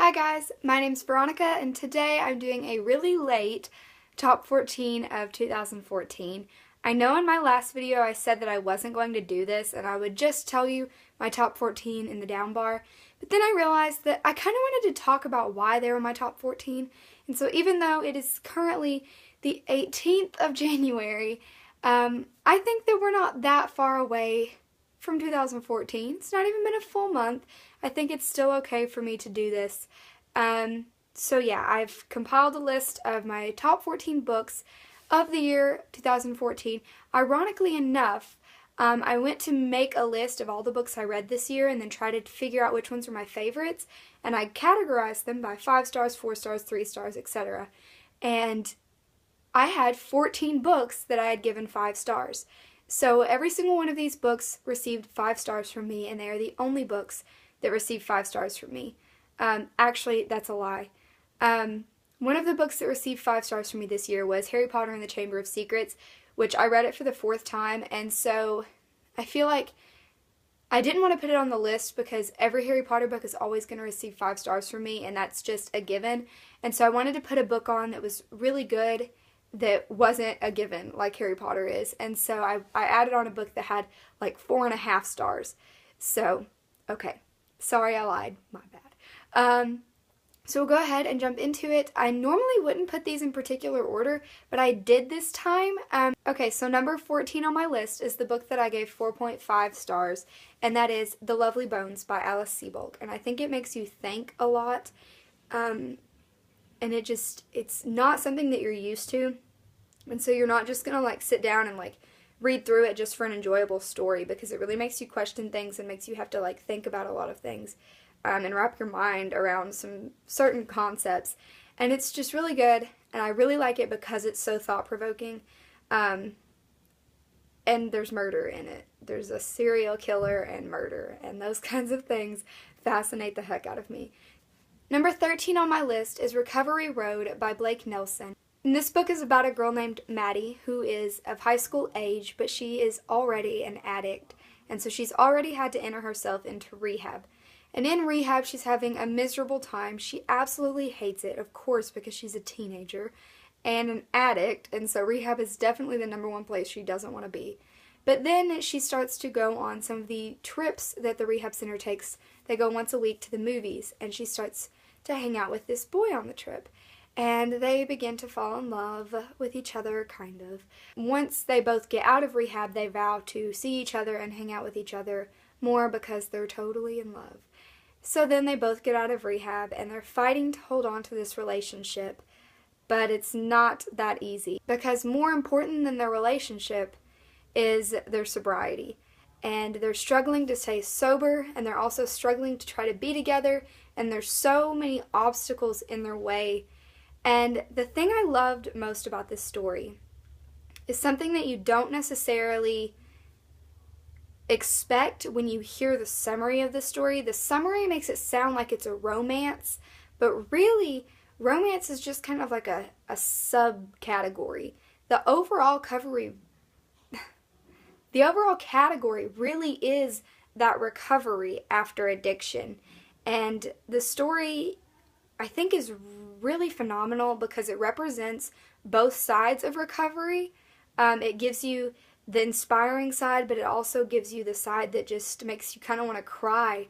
Hi guys, my name's Veronica and today I'm doing a really late top 14 of 2014. I know in my last video I said that I wasn't going to do this and I would just tell you my top 14 in the down bar, but then I realized that I kind of wanted to talk about why they were my top 14, and so even though it is currently the 18th of January, I think that we're not that far away from 2014. It's not even been a full month. I think it's still okay for me to do this. So yeah, I've compiled a list of my top 14 books of the year 2014. Ironically enough, I went to make a list of all the books I read this year and then try to figure out which ones were my favorites, and I categorized them by 5 stars, 4 stars, 3 stars, etc. And I had 14 books that I had given 5 stars. So every single one of these books received 5 stars from me, and they are the only books that received 5 stars from me. Actually, that's a lie. One of the books that received 5 stars from me this year was Harry Potter and the Chamber of Secrets, which I read it for the 4th time, and so I feel like I didn't want to put it on the list because every Harry Potter book is always going to receive 5 stars from me, and that's just a given. And so I wanted to put a book on that was really good, that wasn't a given like Harry Potter is, and so I added on a book that had like 4.5 stars. So, okay. Sorry I lied. My bad. So we'll go ahead and jump into it. I normally wouldn't put these in particular order, but I did this time. Okay, so number 14 on my list is the book that I gave 4.5 stars, and that is The Lovely Bones by Alice Sebold. And I think it makes you think a lot, and it's not something that you're used to, and so you're not just gonna like sit down and like read through it just for an enjoyable story, because it really makes you question things and makes you have to like think about a lot of things and wrap your mind around some certain concepts, and it's just really good, and I really like it because it's so thought-provoking, and there's murder in it. There's a serial killer and murder, and those kinds of things fascinate the heck out of me. Number 13 on my list is Recovery Road by Blake Nelson. And this book is about a girl named Maddie who is of high school age, but she is already an addict, and so she's already had to enter herself into rehab. And in rehab, she's having a miserable time. She absolutely hates it, of course, because she's a teenager and an addict, and so rehab is definitely the number one place she doesn't want to be. But then she starts to go on some of the trips that the rehab center takes. They go once a week to the movies, and she starts to hang out with this boy on the trip. And they begin to fall in love with each other, kind of. Once they both get out of rehab, they vow to see each other and hang out with each other more because they're totally in love. So then they both get out of rehab and they're fighting to hold on to this relationship, but it's not that easy, because more important than their relationship is their sobriety. And they're struggling to stay sober, and they're also struggling to try to be together, and there's so many obstacles in their way. And the thing I loved most about this story is something that you don't necessarily expect when you hear the summary of the story. The summary makes it sound like it's a romance, but really, romance is just kind of like a subcategory. The overall category really is that recovery after addiction. And the story, I think, is really phenomenal because it represents both sides of recovery. It gives you the inspiring side, but it also gives you the side that just makes you kind of want to cry.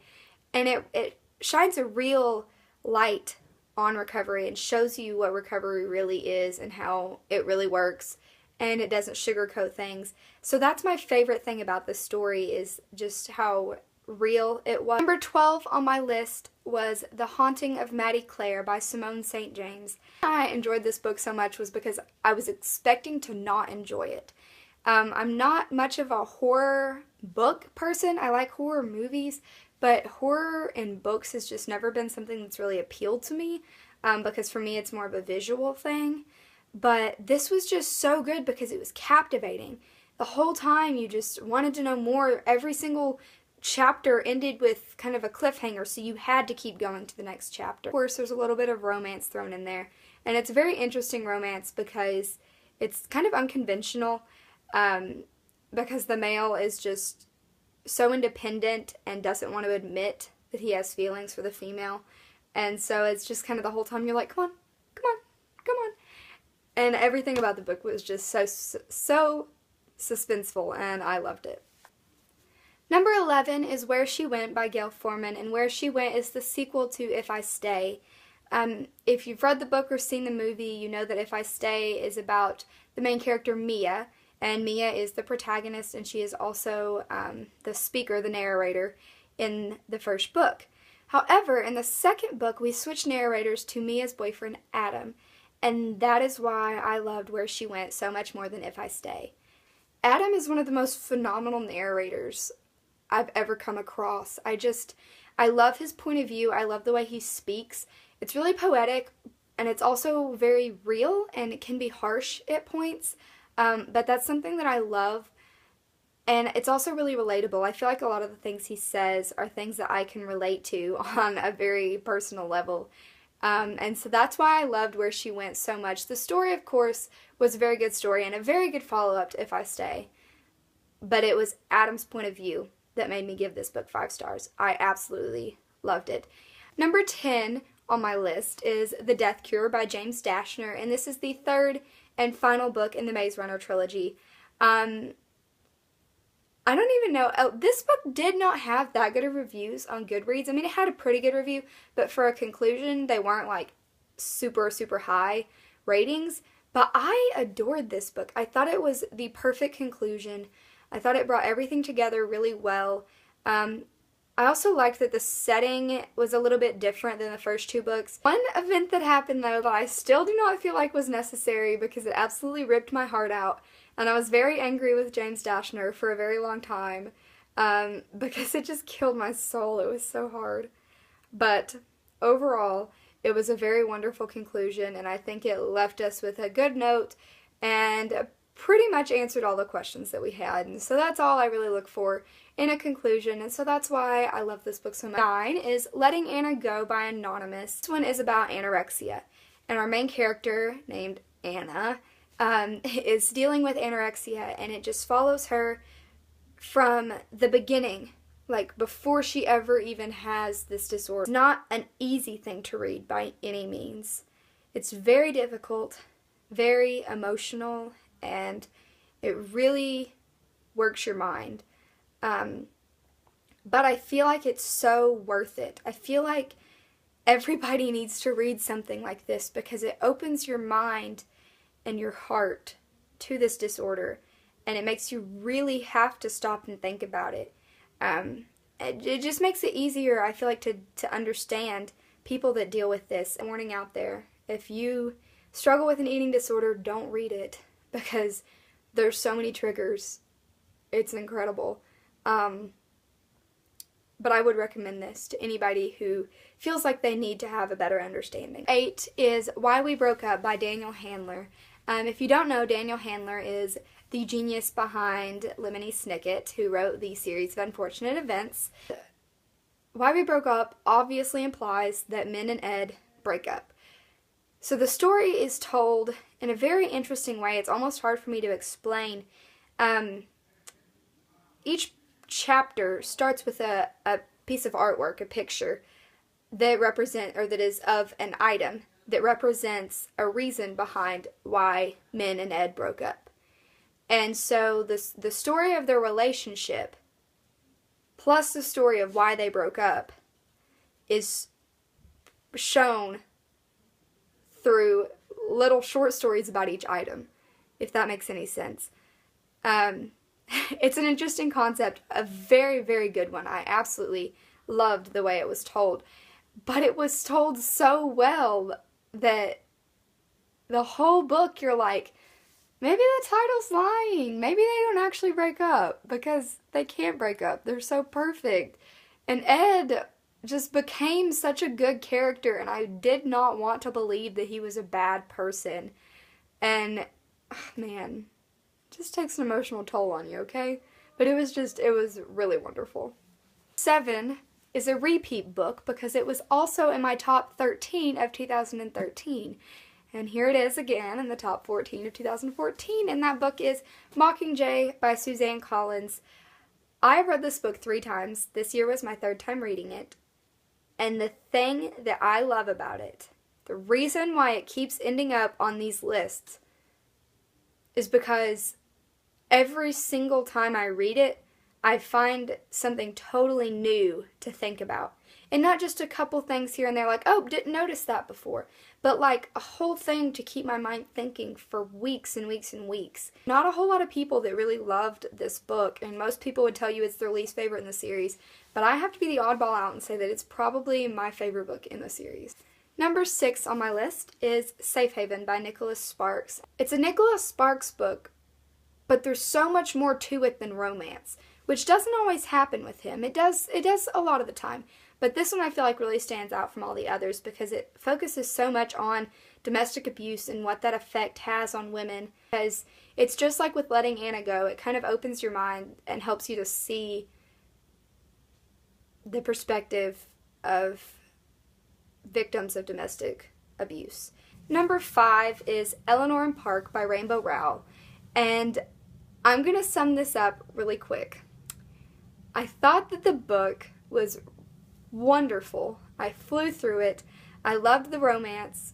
And it shines a real light on recovery and shows you what recovery really is and how it really works. And it doesn't sugarcoat things. So that's my favorite thing about this story, is just how real it was. Number 12 on my list was The Haunting of Maddie Clare by Simone St. James. I enjoyed this book so much was because I was expecting to not enjoy it. I'm not much of a horror book person. I like horror movies, but horror in books has just never been something that's really appealed to me, because for me it's more of a visual thing. But this was just so good because it was captivating. The whole time you just wanted to know more. Every single chapter ended with kind of a cliffhanger, so you had to keep going to the next chapter. Of course, there's a little bit of romance thrown in there, and it's a very interesting romance because it's kind of unconventional, because the male is just so independent and doesn't want to admit that he has feelings for the female. And so it's just kind of the whole time you're like, come on, come on, come on. And everything about the book was just so suspenseful, and I loved it. Number 11 is Where She Went by Gail Forman, and Where She Went is the sequel to If I Stay. If you've read the book or seen the movie, you know that If I Stay is about the main character, Mia, and Mia is the protagonist, and she is also the speaker, the narrator, in the first book. However, in the second book, we switch narrators to Mia's boyfriend, Adam, and that is why I loved Where She Went so much more than If I Stay. Adam is one of the most phenomenal narrators I've ever come across. I love his point of view. I love the way he speaks. It's really poetic, and it's also very real, and it can be harsh at points, but that's something that I love, and it's also really relatable. I feel like a lot of the things he says are things that I can relate to on a very personal level. And so that's why I loved Where She Went so much. The story, of course, was a very good story and a very good follow-up to If I Stay. But it was Adam's point of view that made me give this book 5 stars. I absolutely loved it. Number 10 on my list is The Death Cure by James Dashner, and this is the third and final book in the Maze Runner trilogy. I don't even know. Oh, this book did not have that good of reviews on Goodreads. I mean, it had a pretty good review, but for a conclusion, they weren't like super, super high ratings. But I adored this book. I thought it was the perfect conclusion. I thought it brought everything together really well. I also liked that the setting was a little bit different than the first 2 books. One event that happened, though, that I still do not feel like was necessary because it absolutely ripped my heart out. And I was very angry with James Dashner for a very long time because it just killed my soul. It was so hard. But overall, it was a very wonderful conclusion, and I think it left us with a good note and pretty much answered all the questions that we had. And so that's all I really look for in a conclusion, and so that's why I love this book so much. 9 is Letting Anna Go by Anonymous. This one is about anorexia, and our main character, named Anna, is dealing with anorexia, and it just follows her from the beginning, like before she ever even has this disorder. It's not an easy thing to read by any means. It's very difficult, very emotional, and it really works your mind. But I feel like it's so worth it. I feel like everybody needs to read something like this because it opens your mind and your heart to this disorder, and it makes you really have to stop and think about it. It just makes it easier, I feel like, to understand people that deal with this. And warning out there, if you struggle with an eating disorder, don't read it because there's so many triggers. It's incredible. But I would recommend this to anybody who feels like they need to have a better understanding. 8 is Why We Broke Up by Daniel Handler. If you don't know, Daniel Handler is the genius behind Lemony Snicket, who wrote the series of Unfortunate Events. Why We Broke Up obviously implies that Min and Ed break up. So the story is told in a very interesting way. It's almost hard for me to explain. Each chapter starts with a piece of artwork, a picture, that is of an item that represents a reason behind why Min and Ed broke up. And so the story of their relationship plus the story of why they broke up is shown through little short stories about each item, if that makes any sense. It's an interesting concept, a very, very good one. I absolutely loved the way it was told. But it was told so well that the whole book you're like, maybe the title's lying. Maybe they don't actually break up because they can't break up. They're so perfect. And Ed just became such a good character, and I did not want to believe that he was a bad person. And, man, it just takes an emotional toll on you, okay? But it was really wonderful. 7 is a repeat book because it was also in my top 13 of 2013. And here it is again in the top 14 of 2014, and that book is Mockingjay by Suzanne Collins. I read this book 3 times. This year was my 3rd time reading it. And the thing that I love about it, the reason why it keeps ending up on these lists, is because every single time I read it, I find something totally new to think about. And not just a couple things here and there like, oh, didn't notice that before. But like a whole thing to keep my mind thinking for weeks and weeks and weeks. Not a whole lot of people that really loved this book, and most people would tell you it's their least favorite in the series. But I have to be the oddball out and say that it's probably my favorite book in the series. Number 6 on my list is Safe Haven by Nicholas Sparks. It's a Nicholas Sparks book, but there's so much more to it than romance, which doesn't always happen with him. It does a lot of the time. But this one I feel like really stands out from all the others because it focuses so much on domestic abuse and what that effect has on women. Because it's just like with Letting Anna Go, it kind of opens your mind and helps you to see the perspective of victims of domestic abuse. Number 5 is Eleanor and Park by Rainbow Rowell. And I'm going to sum this up really quick. I thought that the book was wonderful. I flew through it. I loved the romance,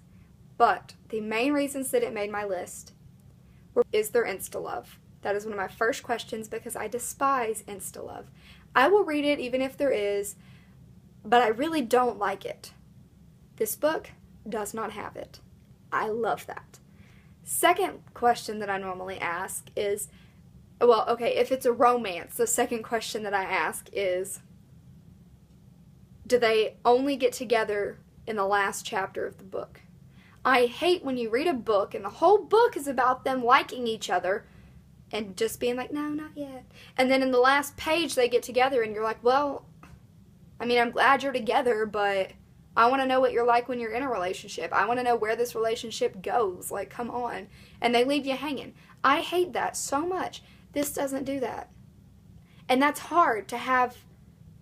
but the main reasons that it made my list is there insta-love. That is one of my first questions because I despise insta-love. I will read it even if there is, but I really don't like it. This book does not have it. I love that. Second question that I normally ask is, well, okay, if it's a romance, the second question that I ask is, do they only get together in the last chapter of the book? I hate when you read a book and the whole book is about them liking each other and just being like, no, not yet. And then in the last page they get together and you're like, well, I mean, I'm glad you're together, but I want to know what you're like when you're in a relationship. I want to know where this relationship goes. Like, come on. And they leave you hanging. I hate that so much. This doesn't do that. And that's hard to have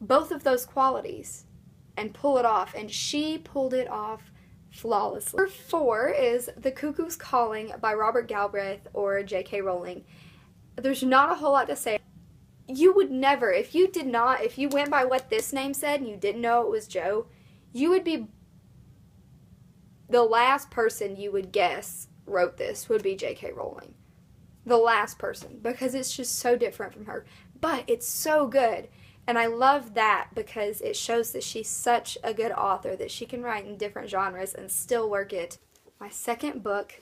both of those qualities and pull it off, and she pulled it off flawlessly. Number 4 is The Cuckoo's Calling by Robert Galbraith or J.K. Rowling. There's not a whole lot to say. You would never, if you went by what this name said and you didn't know it was Joe, you would be, the last person you would guess wrote this would be J.K. Rowling. The last person, because it's just so different from her. But it's so good. And I love that because it shows that she's such a good author, that she can write in different genres and still work it. My second book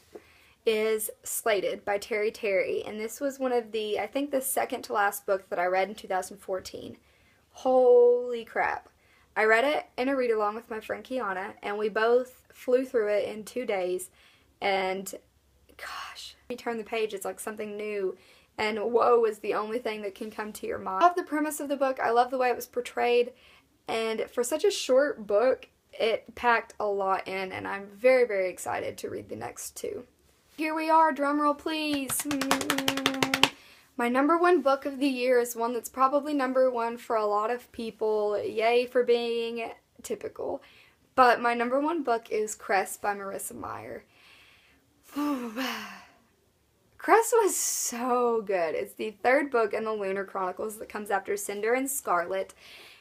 is Slated by Terry, and this was one of the, I think the second to last book that I read in 2014. Holy crap. I read it in a read-along with my friend Kiana, and we both flew through it in 2 days, and gosh, you turn the page, it's like something new. And whoa is the only thing that can come to your mind. I love the premise of the book. I love the way it was portrayed. And for such a short book, it packed a lot in. And I'm very, very excited to read the next 2. Here we are. Drumroll, please. My number 1 book of the year is one that's probably number 1 for a lot of people. Yay for being typical. But my number 1 book is Cress by Marissa Meyer. Cress was so good. It's the 3rd book in the Lunar Chronicles that comes after Cinder and Scarlet.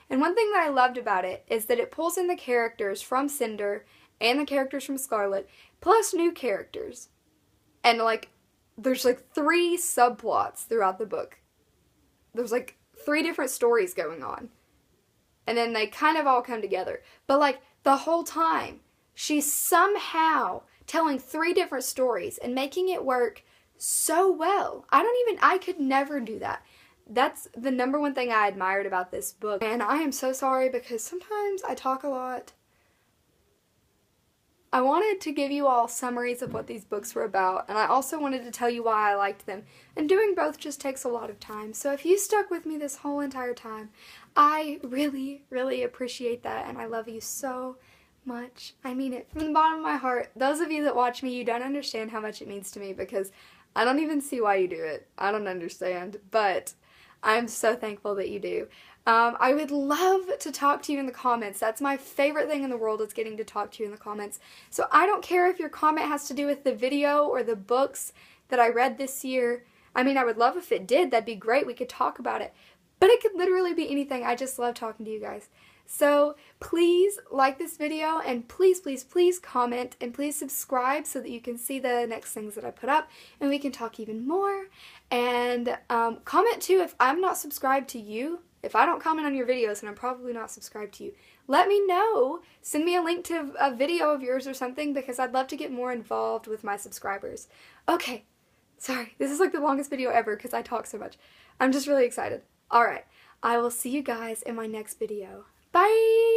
And one thing that I loved about it is that it pulls in the characters from Cinder and the characters from Scarlet, plus new characters. And like, there's like 3 subplots throughout the book. There's like 3 different stories going on. And then they kind of all come together. But like, the whole time, she's somehow telling 3 different stories and making it work so well. I could never do that. That's the number 1 thing I admired about this book. And I am so sorry because sometimes I talk a lot. I wanted to give you all summaries of what these books were about, and I also wanted to tell you why I liked them. And doing both just takes a lot of time. So if you stuck with me this whole entire time, I really, really appreciate that, and I love you so much. I mean it from the bottom of my heart. Those of you that watch me, you don't understand how much it means to me because I don't even see why you do it. I don't understand, but I'm so thankful that you do. I would love to talk to you in the comments. That's my favorite thing in the world is getting to talk to you in the comments. So I don't care if your comment has to do with the video or the books that I read this year. I mean, I would love if it did. That'd be great. We could talk about it. But it could literally be anything. I just love talking to you guys. So please like this video, and please, please, please comment, and please subscribe so that you can see the next things that I put up and we can talk even more. And comment too if I'm not subscribed to you. If I don't comment on your videos, then I'm probably not subscribed to you. Let me know. Send me a link to a video of yours or something, because I'd love to get more involved with my subscribers. Okay, sorry, this is like the longest video ever because I talk so much. I'm just really excited. Alright, I will see you guys in my next video. Bye!